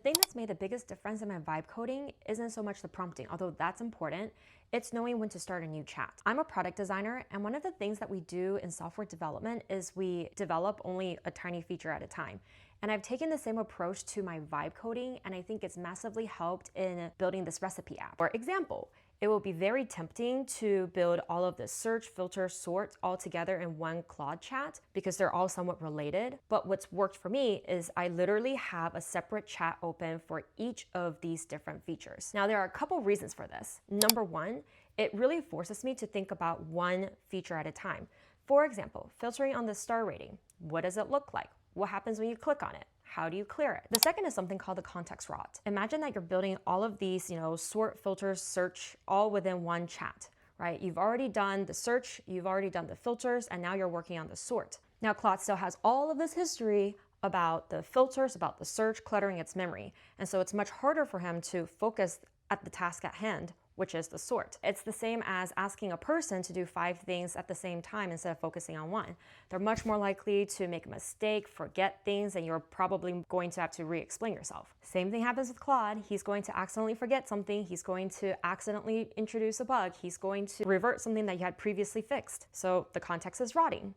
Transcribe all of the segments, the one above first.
thing that's made the biggest difference in my vibe coding isn't so much the prompting, although that's important. It's knowing when to start a new chat. I'm a product designer, and one of the things that we do in software development is we develop only a tiny feature at a time. And I've taken the same approach to my vibe coding, and I think it's massively helped in building this recipe app. For example, it will be very tempting to build all of the search, filter, sort all together in one Claude chat because they're all somewhat related. But what's worked for me is I literally have a separate chat open for each of these different features. Now, there are a couple reasons for this. Number one, it really forces me to think about one feature at a time. For example, filtering on the star rating. What does it look like? What happens when you click on it? How do you clear it? The second is something called the context rot. Imagine that you're building all of these, sort, filters, search, all within one chat, right? You've already done the search, you've already done the filters, and now you're working on the sort. Now, Claude still has all of this history about the filters, about the search, cluttering its memory. And so it's much harder for him to focus at the task at hand, which is the sort. It's the same as asking a person to do 5 things at the same time instead of focusing on one. They're much more likely to make a mistake, forget things, and you're probably going to have to re-explain yourself. Same thing happens with Claude. He's going to accidentally forget something. He's going to accidentally introduce a bug. He's going to revert something that you had previously fixed. So the context is rotting.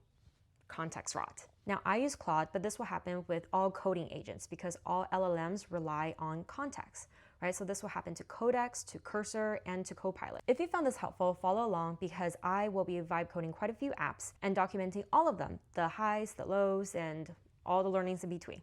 Context rot. Now, I use Claude, but this will happen with all coding agents because all LLMs rely on context, right? So this will happen to Codex, to Cursor, and to Copilot. If you found this helpful, follow along because I will be vibe coding quite a few apps and documenting all of them, the highs, the lows, and all the learnings in between.